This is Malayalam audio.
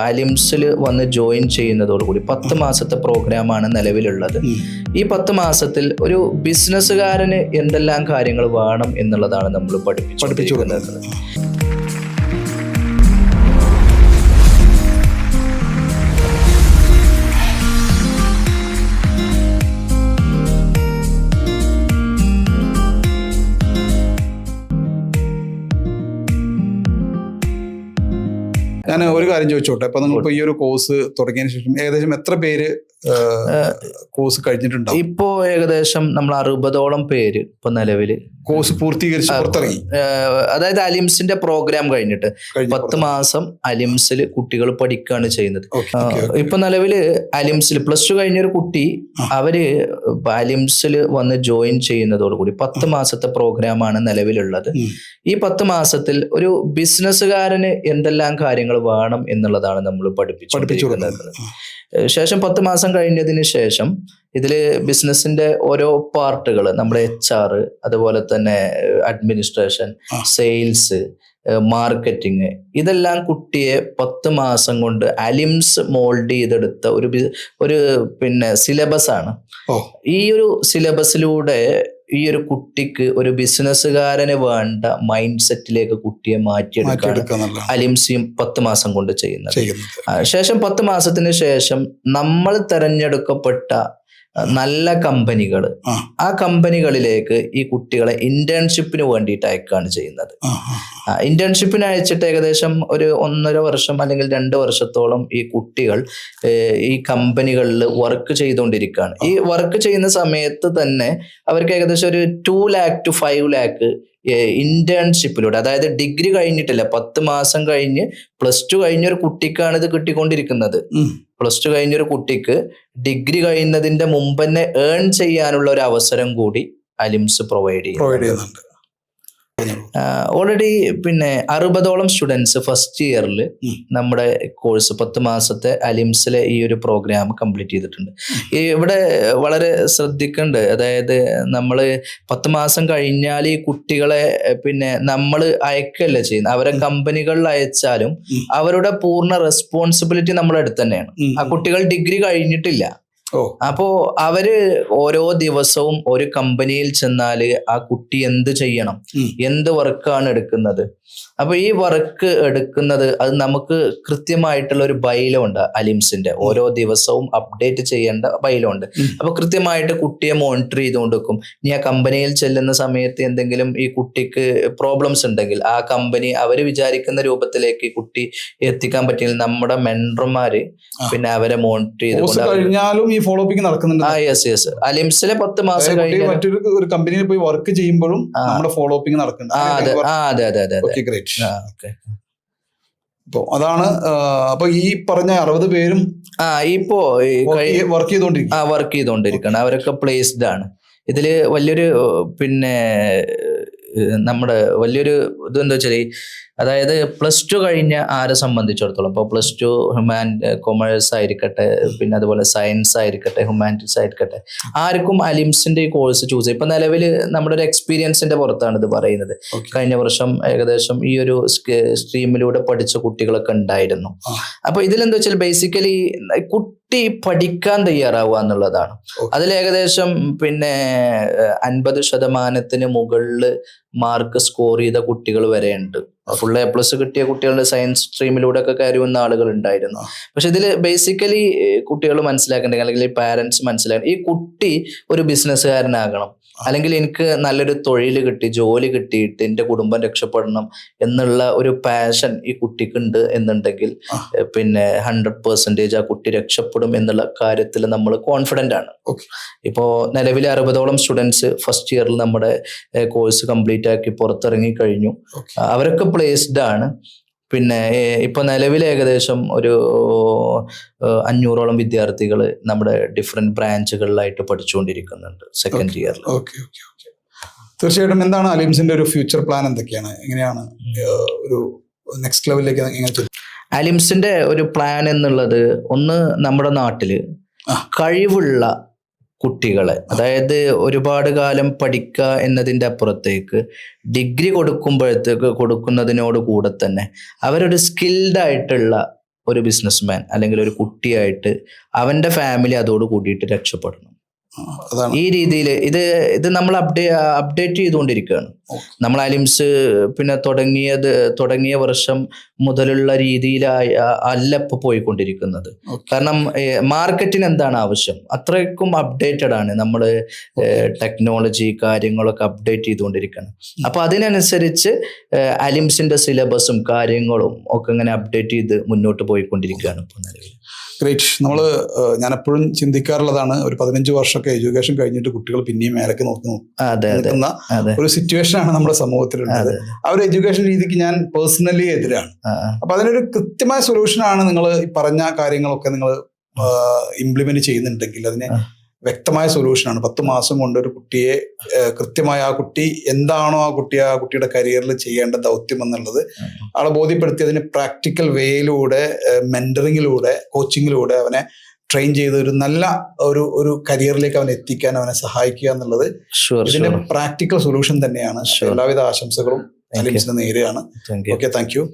അലിംസിൽ വന്ന് ജോയിൻ ചെയ്യുന്നതോടുകൂടി 10 മാസത്തെ പ്രോഗ്രാമാണ് നിലവിലുള്ളത്. ഈ 10 മാസത്തിൽ ഒരു ബിസിനസ്സുകാരന് എന്തെല്ലാം കാര്യങ്ങൾ വേണം എന്നുള്ളതാണ് നമ്മൾ പഠിപ്പിച്ചുകൊണ്ടിരിക്കുന്നത്. ഞാൻ ഒരു കാര്യം ചോദിച്ചോട്ടെ, അപ്പൊ നിങ്ങളിപ്പോ ഈ ഒരു കോഴ്സ് തുടങ്ങിയതിന് ശേഷം ഏകദേശം എത്ര പേര് കോഴ്സ് കഴിഞ്ഞിട്ടുണ്ടാവും? ഇപ്പോ ഏകദേശം നമ്മൾ 60ഓളം പേര് ഇപ്പൊ നിലവില് കോഴ്സ് പൂർത്തീകരിച്ച് പുറത്തിറങ്ങി. അതായത് അലിംസിന്റെ പ്രോഗ്രാം കഴിഞ്ഞിട്ട് 10 മാസം അലിംസിൽ കുട്ടികൾ പഠിക്കുകയാണ് ചെയ്യുന്നത്. ഇപ്പൊ നിലവില് അലിംസിൽ +2 കഴിഞ്ഞൊരു കുട്ടി അവര് അലിംസിൽ വന്ന് ജോയിൻ ചെയ്യുന്നതോടുകൂടി 10 മാസത്തെ പ്രോഗ്രാമാണ് നിലവിലുള്ളത്. ഈ 10 മാസത്തിൽ ഒരു ബിസിനസ്സുകാരന് എന്തെല്ലാം കാര്യങ്ങൾ വേണം എന്നുള്ളതാണ് നമ്മൾ പഠിപ്പിച്ചുകൊണ്ടിരിക്കുന്നത്. ശേഷം 10 മാസം കഴിഞ്ഞതിന് ശേഷം ഇതില് ബിസിനസിന്റെ ഓരോ പാർട്ടുകൾ, നമ്മുടെ HR, അതുപോലെ തന്നെ അഡ്മിനിസ്ട്രേഷൻ, സെയിൽസ്, മാർക്കറ്റിംഗ്, ഇതെല്ലാം കുട്ടിയെ 10 മാസം കൊണ്ട് അലിംസ് മോൾഡ് ചെയ്തെടുത്ത ഒരു സിലബസ് ആണ്. ഈ ഒരു സിലബസിലൂടെ ഈ ഒരു കുട്ടിക്ക് ഒരു ബിസിനസ്സുകാരന് വേണ്ട മൈൻഡ് സെറ്റിലേക്ക് കുട്ടിയെ മാറ്റിയെടുക്കാൻ അലിംസിയും 10 മാസം കൊണ്ട് ചെയ്യുന്നത്. ശേഷം 10 മാസത്തിന് ശേഷം നമ്മൾ തെരഞ്ഞെടുക്കപ്പെട്ട നല്ല കമ്പനികൾ, ആ കമ്പനികളിലേക്ക് ഈ കുട്ടികളെ ഇന്റേൺഷിപ്പിന് വേണ്ടിയിട്ട് അയക്കുകയാണ് ചെയ്യുന്നത്. ഇന്റേൺഷിപ്പിന് അയച്ചിട്ട് ഏകദേശം ഒരു 1.5 വർഷം അല്ലെങ്കിൽ 2 വർഷത്തോളം ഈ കുട്ടികൾ ഈ കമ്പനികളിൽ വർക്ക് ചെയ്തുകൊണ്ടിരിക്കുകയാണ്. ഈ വർക്ക് ചെയ്യുന്ന സമയത്ത് തന്നെ അവർക്ക് ഏകദേശം ഒരു 2 lakh to 5 lakh ഇന്റേൺഷിപ്പിലൂടെ, അതായത് ഡിഗ്രി കഴിഞ്ഞിട്ടില്ല, 10 മാസം കഴിഞ്ഞ് +2 കഴിഞ്ഞൊരു കുട്ടിക്കാണ് ഇത് കിട്ടിക്കൊണ്ടിരിക്കുന്നത്. +2 കഴിഞ്ഞൊരു കുട്ടിക്ക് ഡിഗ്രി കഴിയുന്നതിന്റെ മുമ്പ് തന്നെ ഏൺ ചെയ്യാനുള്ള ഒരു അവസരം കൂടി അലിംസ് പ്രൊവൈഡ് ചെയ്യുന്നുണ്ട്. ഓൾറെഡി 60ഓളം സ്റ്റുഡൻസ് ഫസ്റ്റ് ഇയറിൽ നമ്മുടെ കോഴ്സ് 10 മാസത്തെ അലിംസിലെ ഈ ഒരു പ്രോഗ്രാം കംപ്ലീറ്റ് ചെയ്തിട്ടുണ്ട്. ഇവിടെ വളരെ ശ്രദ്ധിക്കേണ്ടത്, അതായത് നമ്മൾ 10 മാസം കഴിഞ്ഞാൽ ഈ കുട്ടികളെ നമ്മൾ അയക്കല്ല ചെയ്യുന്നത്. അവരെ കമ്പനികളിൽ അയച്ചാലും അവരുടെ പൂർണ്ണ റെസ്പോൺസിബിലിറ്റി നമ്മുടെ അടുത്ത് തന്നെയാണ്. ആ കുട്ടികൾ ഡിഗ്രി കഴിഞ്ഞിട്ടില്ല. അപ്പോ അവര് ഓരോ ദിവസവും ഒരു കമ്പനിയിൽ ചെന്നാല് ആ കുട്ടി എന്ത് ചെയ്യണം, എന്ത് വർക്കാണ് എടുക്കുന്നത്. അപ്പൊ ഈ വർക്ക് എടുക്കുന്നത് അത് നമുക്ക് കൃത്യമായിട്ടുള്ള ഒരു ബൈലോ ഉണ്ട് അലിംസിന്റെ. ഓരോ ദിവസവും അപ്ഡേറ്റ് ചെയ്യേണ്ട ബൈലോ ഉണ്ട്. അപ്പൊ കൃത്യമായിട്ട് കുട്ടിയെ മോണിറ്റർ ചെയ്തുകൊണ്ടിരിക്കും. ഇനി ആ കമ്പനിയിൽ ചെല്ലുന്ന സമയത്ത് എന്തെങ്കിലും ഈ കുട്ടിക്ക് പ്രോബ്ലംസ് ഉണ്ടെങ്കിൽ ആ കമ്പനി അവര് വിചാരിക്കുന്ന രൂപത്തിലേക്ക് ഈ കുട്ടി എത്തിക്കാൻ പറ്റില്ല, നമ്മുടെ മെൻറ്റർമാര് അവരെ മോണിറ്റർ ചെയ്തുകൊണ്ട് യെസ് അലിംസിലെ 10 മാസം കഴിഞ്ഞ മറ്റൊരു കമ്പനിയിൽ പോയി വർക്ക് ചെയ്യുമ്പോഴും നമ്മുടെ ഫോളോ അപ്പിംഗ് നടക്കുന്നുണ്ട്. അതെ. അതാണ്. അപ്പൊ ഈ പറഞ്ഞ 60 പേരും ഇപ്പോ വർക്ക് ചെയ്തോണ്ടിരിക്കണം. അവരൊക്കെ പ്ലേസ്ഡ് ആണ്. ഇതില് വലിയൊരു നമ്മുടെ വലിയൊരു ഇതെന്താ വെച്ചാല്, അതായത് +2 കഴിഞ്ഞ ആരെ സംബന്ധിച്ചിടത്തോളം, ഇപ്പോൾ +2 കൊമേഴ്സ് ആയിരിക്കട്ടെ, അതുപോലെ സയൻസ് ആയിരിക്കട്ടെ, ഹ്യൂമാനിറ്റീസ് ആയിരിക്കട്ടെ, ആർക്കും അലിംസിന്റെ ഈ കോഴ്സ് ചൂസ് ചെയ്യും. ഇപ്പൊ നിലവിൽ നമ്മുടെ ഒരു എക്സ്പീരിയൻസിന്റെ പുറത്താണ് ഇത് പറയുന്നത്. കഴിഞ്ഞ വർഷം ഏകദേശം ഈ ഒരു സ്ട്രീമിലൂടെ പഠിച്ച കുട്ടികളൊക്കെ ഉണ്ടായിരുന്നു. അപ്പൊ ഇതിലെന്താ വെച്ചാൽ ബേസിക്കലി കുട്ടി പഠിക്കാൻ തയ്യാറാവുക എന്നുള്ളതാണ്. അതിൽ ഏകദേശം 50% മുകളിൽ മാർക്ക് സ്കോർ ചെയ്ത കുട്ടികൾ വരെ ഉണ്ട്. ഫുൾ A+ കിട്ടിയ കുട്ടികളുടെ സയൻസ് സ്ട്രീമിലൂടെ ഒക്കെ കയറി വന്ന ആളുകൾ ഉണ്ടായിരുന്നു. പക്ഷെ ഇതിൽ ബേസിക്കലി കുട്ടികൾ മനസ്സിലാക്കേണ്ടത്, അല്ലെങ്കിൽ പാരന്റ്സ് മനസ്സിലാക്കണം, ഈ കുട്ടി ഒരു ബിസിനസ്സുകാരനാകണം, അല്ലെങ്കിൽ എനിക്ക് നല്ലൊരു തൊഴിൽ കിട്ടി, ജോലി കിട്ടിയിട്ട് എൻ്റെ കുടുംബം രക്ഷപ്പെടണം എന്നുള്ള ഒരു പാഷൻ ഈ കുട്ടിക്കുണ്ട് എന്നുണ്ടെങ്കിൽ 100% ആ കുട്ടി രക്ഷപ്പെടും എന്നുള്ള കാര്യത്തിൽ നമ്മൾ കോൺഫിഡൻ്റ് ആണ്. ഇപ്പോ നിലവിൽ 60ഓളം സ്റ്റുഡൻസ് ഫസ്റ്റ് ഇയറിൽ നമ്മുടെ കോഴ്സ് കംപ്ലീറ്റ് ആക്കി പുറത്തിറങ്ങി കഴിഞ്ഞു. അവരൊക്കെ പ്ലേസ്ഡ് ആണ്. ഇപ്പൊ നിലവിൽ ഏകദേശം ഒരു 500ഓളം വിദ്യാർത്ഥികൾ നമ്മുടെ ഡിഫറെന്റ് ബ്രാഞ്ചുകളിലായിട്ട് പഠിച്ചുകൊണ്ടിരിക്കുന്നുണ്ട് സെക്കൻഡ് ഇയറിൽ. തീർച്ചയായിട്ടും. എന്താണ് അലിംസിന്റെ ഒരു ഫ്യൂച്ചർ പ്ലാൻ? എന്തൊക്കെയാണ്, എങ്ങനെയാണ് ഒരു നെക്സ്റ്റ് ലെവലിലേക്ക്? അലിംസിന്റെ ഒരു പ്ലാൻ എന്നുള്ളത്, ഒന്ന് നമ്മുടെ നാട്ടില് കഴിവുള്ള കുട്ടികളെ, അതായത് ഒരുപാട് കാലം പഠിക്കുക എന്നതിൻ്റെ അപ്പുറത്തേക്ക് ഡിഗ്രി കൊടുക്കുന്നതിനോട് കൂടെ തന്നെ അവരൊരു സ്കിൽഡ് ആയിട്ടുള്ള ഒരു ബിസിനസ്മാൻ അല്ലെങ്കിൽ ഒരു കുട്ടിയായിട്ട് അവന്റെ ഫാമിലി അതോട് കൂടിയിട്ട് രക്ഷപ്പെടണം. അതാണ് ഈ രീതിയിൽ ഇത് നമ്മൾ അപ്ഡേറ്റ് ചെയ്തുകൊണ്ടിരിക്കുകയാണ്. നമ്മൾ അലിംസ് പിന്നെ തുടങ്ങിയ വർഷം മുതലുള്ള രീതിയിലായി അല്ല ഇപ്പൊ പോയിക്കൊണ്ടിരിക്കുന്നത്. കാരണം മാർക്കറ്റിന് എന്താണ് ആവശ്യം, അത്രയ്ക്കും അപ്ഡേറ്റഡ് ആണ് നമ്മൾ. ടെക്നോളജി കാര്യങ്ങളൊക്കെ അപ്ഡേറ്റ് ചെയ്തുകൊണ്ടിരിക്കുകയാണ്. അപ്പൊ അതിനനുസരിച്ച് അലിംസിന്റെ സിലബസും കാര്യങ്ങളും ഒക്കെ ഇങ്ങനെ അപ്ഡേറ്റ് ചെയ്ത് മുന്നോട്ട് പോയിക്കൊണ്ടിരിക്കുകയാണ് ഇപ്പൊ നിലവിൽ. ഗ്രേറ്റ്. ഞാൻ എപ്പോഴും ചിന്തിക്കാറുള്ളതാണ്, ഒരു 15 വർഷമൊക്കെ എഡ്യൂക്കേഷൻ കഴിഞ്ഞിട്ട് കുട്ടികൾ പിന്നെയും മേലേക്ക് നോക്കി നിൽക്കുന്ന ഒരു സിറ്റുവേഷൻ ആണ് നമ്മുടെ സമൂഹത്തിലുള്ളത്. ആ ഒരു എഡ്യൂക്കേഷൻ രീതിക്ക് ഞാൻ പേഴ്സണലി എതിരാണ്. അപ്പൊ അതിനൊരു കൃത്യമായ സൊല്യൂഷനാണ് നിങ്ങൾ ഈ പറഞ്ഞ കാര്യങ്ങളൊക്കെ നിങ്ങൾ ഇംപ്ലിമെന്റ് ചെയ്യുന്നുണ്ടെങ്കിൽ അതിന് വ്യക്തമായ സൊല്യൂഷനാണ്. 10 മാസം കൊണ്ട് ഒരു കുട്ടിയെ കൃത്യമായ ആ കുട്ടി എന്താണോ ആ കുട്ടിയുടെ കരിയറിൽ ചെയ്യേണ്ട ദൗത്യം എന്നുള്ളത് ആളെ ബോധ്യപ്പെടുത്തി അതിന് പ്രാക്ടിക്കൽ വേയിലൂടെ, മെന്ററിങ്ങിലൂടെ, കോച്ചിങ്ങിലൂടെ അവനെ ട്രെയിൻ ചെയ്ത് ഒരു നല്ല ഒരു കരിയറിലേക്ക് അവനെ എത്തിക്കാൻ അവനെ സഹായിക്കുക എന്നുള്ളത് ഇതിന്റെ പ്രാക്ടിക്കൽ സൊല്യൂഷൻ തന്നെയാണ്. എല്ലാവിധ ആശംസകളും അലിംസിന് നേരെയാണ്. Okay, thank you.